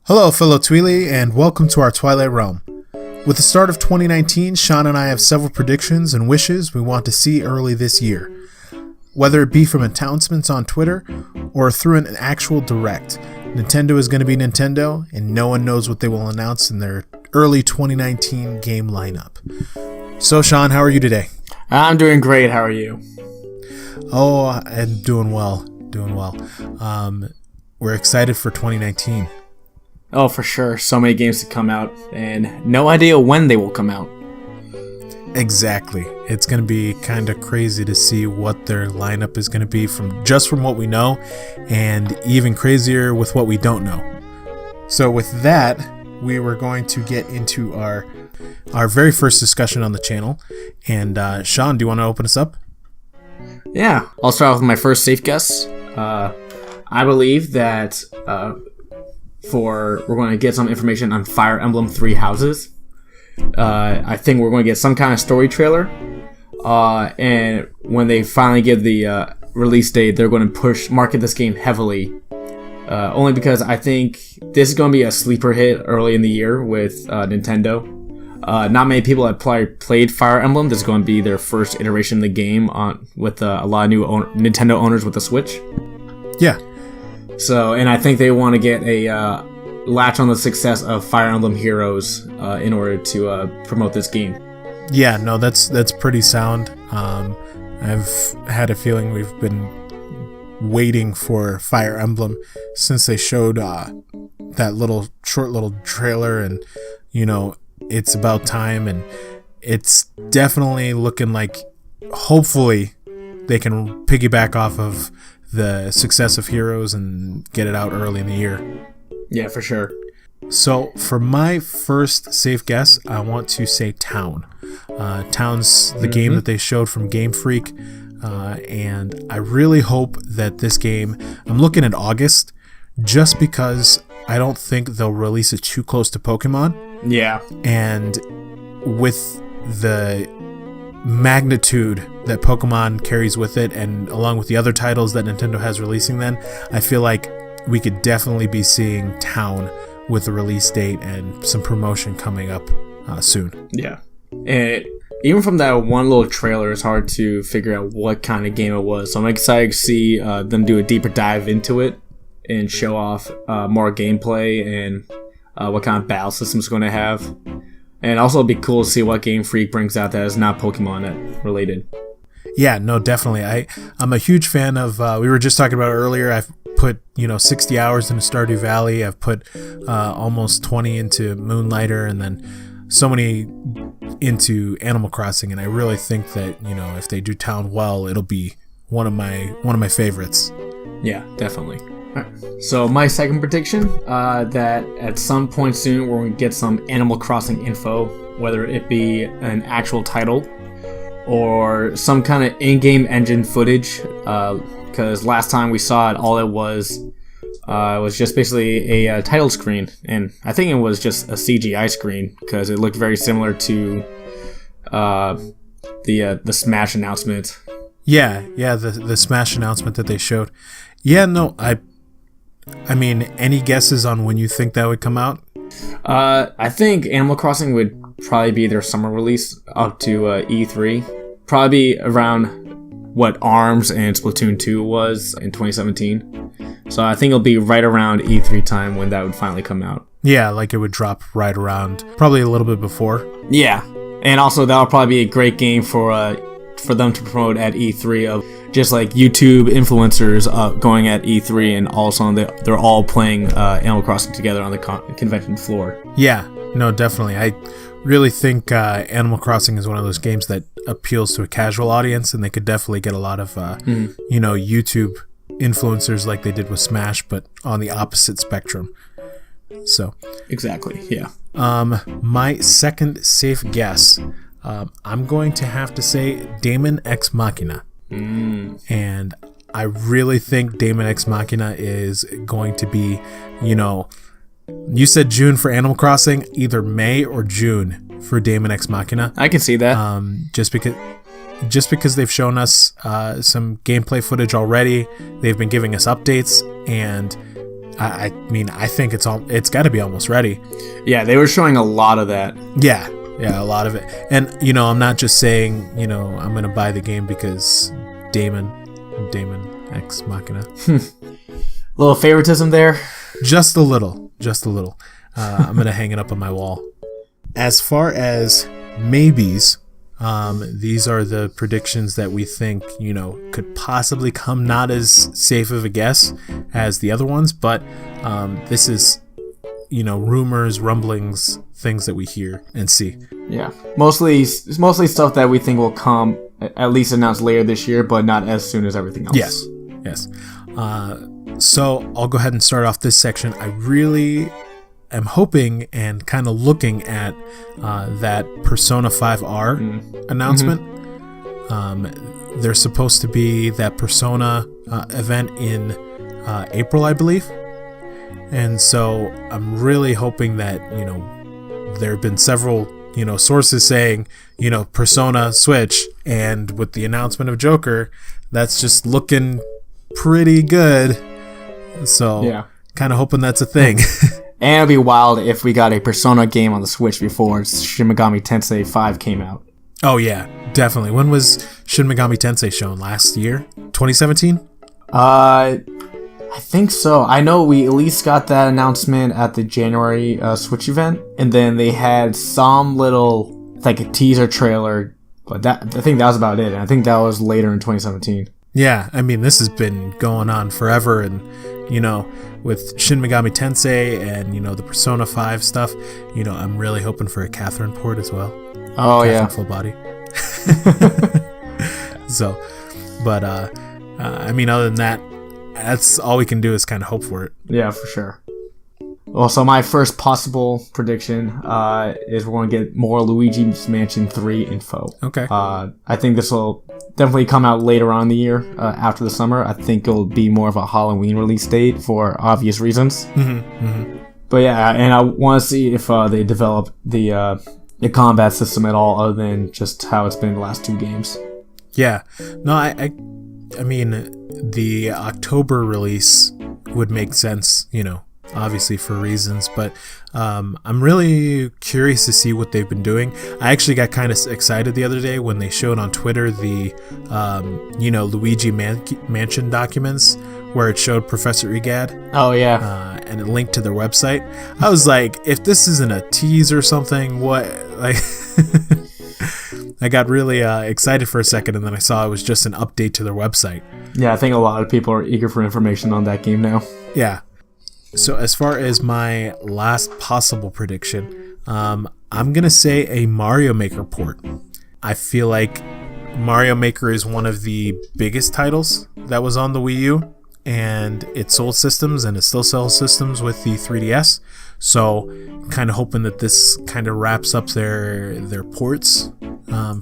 Hello, fellow Tweely, and welcome to our Twilight Realm. With the start of 2019, Sean and I have several predictions and wishes we want to see early this year. Whether it be from announcements on Twitter or through an actual direct, Nintendo is going to be Nintendo, and no one knows what they will announce in their early 2019 game lineup. So, Sean, how are you today? I'm doing great. How are you? Oh, I'm doing well. We're excited for 2019. Oh, for sure. So many games to come out, and no idea when they will come out. Exactly. It's going to be kind of crazy to see what their lineup is going to be from what we know, and even crazier with what we don't know. So with that, we were going to get into our very first discussion on the channel. And Sean, do you want to open us up? Yeah. I'll start off with my first safe guess. I believe that we're going to get some information on Fire Emblem 3 Houses. I think we're going to get some kind of story trailer. And when they finally give the release date, they're going to market this game heavily. Only because I think this is going to be a sleeper hit early in the year with Nintendo. Not many people have played Fire Emblem. This is going to be their first iteration of the game with a lot of new Nintendo owners with the Switch. Yeah. So, and I think they want to get a latch on the success of Fire Emblem Heroes in order to promote this game. Yeah, no, that's pretty sound. I've had a feeling we've been waiting for Fire Emblem since they showed that short little trailer, and it's about time, and it's definitely looking like hopefully they can piggyback off of the success of Heroes and get it out early in the year. Yeah, for sure. So for my first safe guess, I want to say Town. Town's the game that they showed from Game Freak, and I really hope that this game, I'm looking at August, just because I don't think they'll release it too close to Pokemon. Yeah. And with the magnitude that Pokemon carries with it, and along with the other titles that Nintendo has releasing then, I feel like we could definitely be seeing Town with the release date and some promotion coming up soon. Yeah. And even from that one little trailer, it's hard to figure out what kind of game it was. So I'm excited to see them do a deeper dive into it and show off more gameplay and what kind of battle system it's going to have. And also it'd be cool to see what Game Freak brings out that is not Pokemon related. Yeah, no, definitely. I'm a huge fan of, we were just talking about earlier, I've put 60 hours into Stardew Valley. I've put almost 20 into Moonlighter, and then so many into Animal Crossing, and I really think that if they do Town well, it'll be one of my favorites. Yeah, definitely. So my second prediction, that at some point soon we're going to get some Animal Crossing info, whether it be an actual title or some kind of in-game engine footage, because last time we saw it, all it was just basically a title screen, and I think it was just a CGI screen because it looked very similar to the Smash announcement. Yeah, the Smash announcement that they showed. Yeah, no, I mean, any guesses on when you think that would come out? I think Animal Crossing would probably be their summer release up to E3. Probably be around what ARMS and Splatoon 2 was in 2017. So I think it'll be right around E3 time when that would finally come out. Yeah, like it would drop right around, probably a little bit before. Yeah, and also that'll probably be a great game for them to promote at E3, of just like YouTube influencers going at E3, and also they're all playing Animal Crossing together on the convention floor. Yeah, no, definitely. I really think Animal Crossing is one of those games that appeals to a casual audience, and they could definitely get a lot of YouTube influencers like they did with Smash, but on the opposite spectrum. So exactly, yeah. My second safe guess, I'm going to have to say Damon Ex Machina. And I really think Damon Ex Machina is going to be, you said June for Animal Crossing, either May or June for Damon Ex Machina. I can see that. Just because they've shown us some gameplay footage already, they've been giving us updates, and I mean, I think it's got to be almost ready. Yeah, they were showing a lot of that. Yeah, a lot of it. And, I'm not just saying, I'm going to buy the game because Damon Ex Machina. Little favoritism there? Just a little. I'm going to hang it up on my wall. As far as maybes, these are the predictions that we think, could possibly come, not as safe of a guess as the other ones, but this is, rumors, rumblings, things that we hear and see. Yeah, mostly stuff that we think will come, at least announced later this year, but not as soon as everything else. Yes. So I'll go ahead and start off this section. I really am hoping and kind of looking at that Persona 5R announcement. There's supposed to be that Persona event in April, I believe. And so I'm really hoping that, there have been several, sources saying, Persona Switch, and with the announcement of Joker, that's just looking pretty good. So yeah, kind of hoping that's a thing. And it'd be wild if we got a Persona game on the Switch before Shin Megami Tensei 5 came out. Oh yeah, definitely. When was Shin Megami Tensei shown? Last year? 2017? I think so. I know we at least got that announcement at the January Switch event, and then they had some little, like a teaser trailer, but I think that was about it. And I think that was later in 2017. Yeah, I mean, this has been going on forever, and, with Shin Megami Tensei and, the Persona 5 stuff, I'm really hoping for a Catherine port as well. Oh, Catherine yeah. Full body. So, but, I mean, other than that, that's all we can do is kind of hope for it. Yeah, for sure. Well, so my first possible prediction is we're going to get more Luigi's Mansion 3 info. Okay. I think this will definitely come out later on in the year, after the summer. I think it'll be more of a Halloween release date for obvious reasons. But yeah, and I want to see if they develop the combat system at all, other than just how it's been in the last two games. Yeah. No, I mean, the October release would make sense, obviously for reasons, but I'm really curious to see what they've been doing. I actually got kind of excited the other day when they showed on Twitter the Luigi Mansion documents, where it showed Professor Egad. Oh yeah. And it linked to their website. I was like, if this isn't a tease or something, what, like I got really excited for a second, and then I saw it was just an update to their website. Yeah, I think a lot of people are eager for information on that game now. Yeah. So as far as my last possible prediction, I'm going to say a Mario Maker port. I feel like Mario Maker is one of the biggest titles that was on the Wii U, and it sold systems, and it still sells systems with the 3DS. So kind of hoping that this kind of wraps up their ports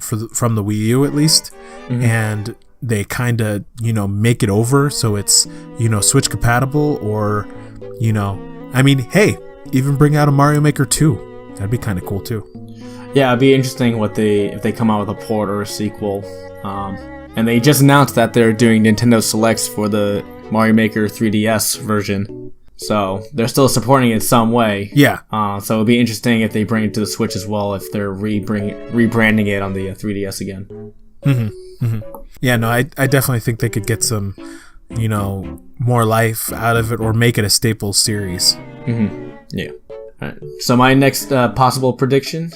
from the Wii U at least. And they kind of, make it over so it's, Switch compatible, or, I mean, hey, even bring out a Mario Maker 2. That'd be kind of cool too. Yeah, it'd be interesting if they come out with a port or a sequel. And they just announced that they're doing Nintendo Selects for the Mario Maker 3DS version. So they're still supporting it some way. Yeah. So it'd be interesting if they bring it to the Switch as well, if they're rebranding it on the 3DS again. Yeah, no, I definitely think they could get some, more life out of it, or make it a staple series. Yeah. Alright. So my next possible prediction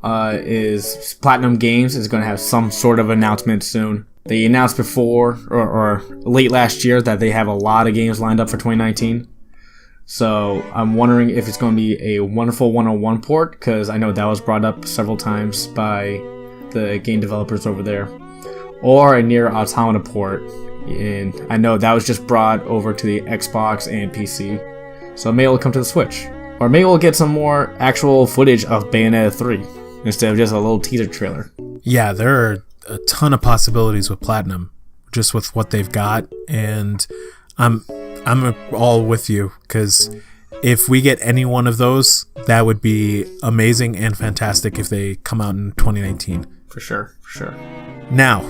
is Platinum Games is going to have some sort of announcement soon. They announced before, or late last year, that they have a lot of games lined up for 2019. So I'm wondering if it's going to be a Wonderful 101 port, because I know that was brought up several times by the game developers over there, or a Nier Automata port, and I know that was just brought over to the Xbox and PC. So maybe it'll come to the Switch, or maybe we'll get some more actual footage of Bayonetta 3 instead of just a little teaser trailer. Yeah, there are a ton of possibilities with Platinum, just with what they've got, and I'm all with you, because if we get any one of those, that would be amazing and fantastic if they come out in 2019. For sure. Now,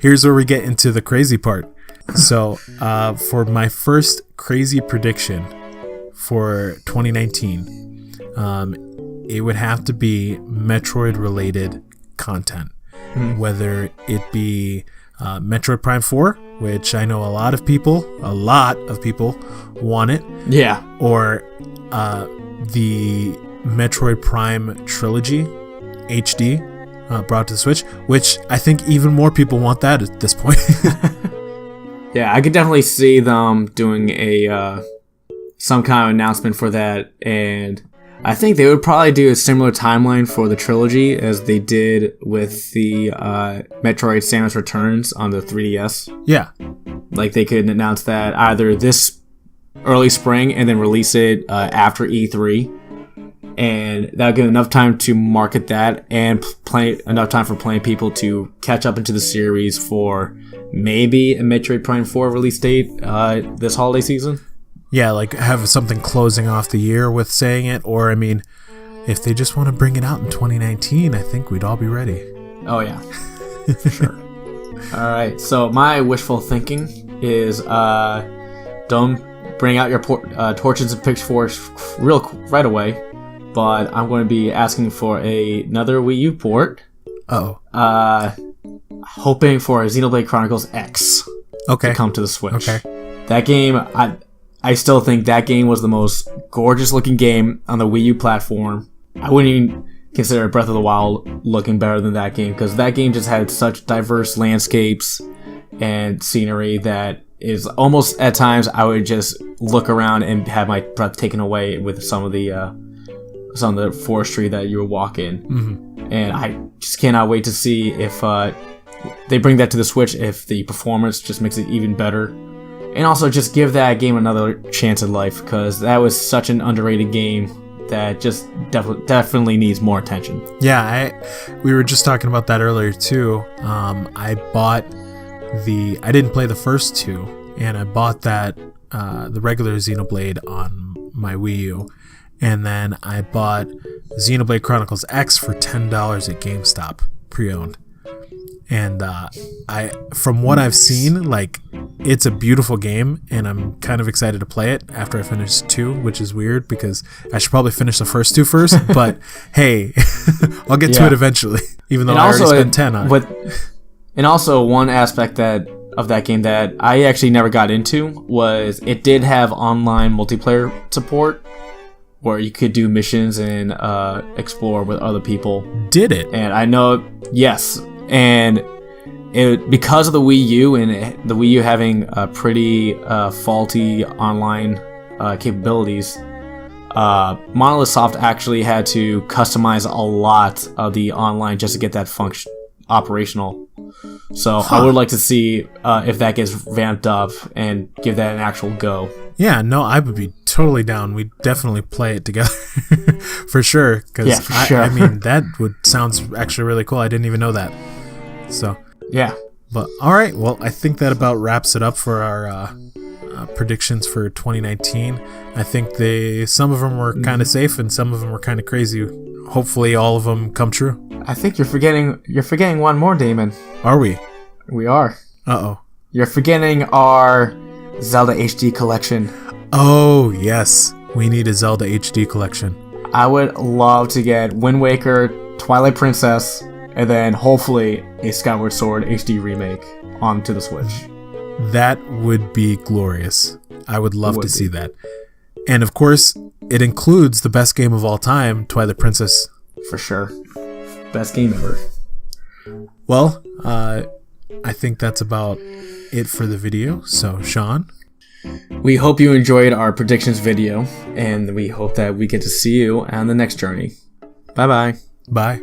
here's where we get into the crazy part. So, for my first crazy prediction for 2019, it would have to be Metroid-related content. Whether it be Metroid Prime 4, which I know a lot of people want it. Yeah. Or the Metroid Prime trilogy, HD, brought to the Switch, which I think even more people want that at this point. Yeah, I could definitely see them doing a some kind of announcement for that, and I think they would probably do a similar timeline for the trilogy as they did with the Metroid Samus Returns on the 3DS. Yeah. Like, they could announce that either this early spring and then release it after E3. And that would give enough time to market that and enough time for playing people to catch up into the series for maybe a Metroid Prime 4 release date this holiday season. Yeah, like have something closing off the year with saying it. Or, I mean, if they just want to bring it out in 2019, I think we'd all be ready. Oh, yeah. For sure. All right. So my wishful thinking is don't bring out your torches and pitchforks right away. But I'm going to be asking for another Wii U port. Oh. Hoping for Xenoblade Chronicles X to come to the Switch. Okay. That game, I still think that game was the most gorgeous looking game on the Wii U platform. I wouldn't even consider Breath of the Wild looking better than that game, because that game just had such diverse landscapes and scenery that is almost, at times, I would just look around and have my breath taken away with some of the forestry that you would walk in. Mm-hmm. And I just cannot wait to see if they bring that to the Switch, if the performance just makes it even better. And also just give that game another chance at life, because that was such an underrated game that just definitely needs more attention. Yeah, we were just talking about that earlier too. I didn't play the first two, and I bought the regular Xenoblade on my Wii U. And then I bought Xenoblade Chronicles X for $10 at GameStop, pre-owned. And from what I've seen, like, it's a beautiful game, and I'm kind of excited to play it after I finish 2, which is weird because I should probably finish the first 2 first. But hey, I'll get to it eventually, even though I already spent 10 on it. And also, one aspect of that game that I actually never got into was it did have online multiplayer support, where you could do missions and explore with other people. Did it? And I know, yes. And because of the Wii U and the Wii U having pretty faulty online capabilities, Monolith Soft actually had to customize a lot of the online just to get that function operational. So I would like to see if that gets ramped up and give that an actual go. Yeah, no, I would be totally down. We'd definitely play it together for sure. Yeah, for sure. I mean, that sounds actually really cool. I didn't even know that. So yeah. But all right, well, I think that about wraps it up for our predictions for 2019. I think some of them were kind of safe and some of them were kind of crazy. Hopefully, all of them come true. I think you're forgetting one more, Damon. Are we? We are. Uh-oh. You're forgetting our Zelda HD collection. Oh, yes. We need a Zelda HD collection. I would love to get Wind Waker, Twilight Princess, and then hopefully a Skyward Sword HD remake onto the Switch. That would be glorious. I would love to see that. And of course, it includes the best game of all time, Twilight Princess. For sure. Best game ever. Well, I think that's about it for the video. So, Sean? We hope you enjoyed our predictions video, and we hope that we get to see you on the next journey. Bye-bye. Bye.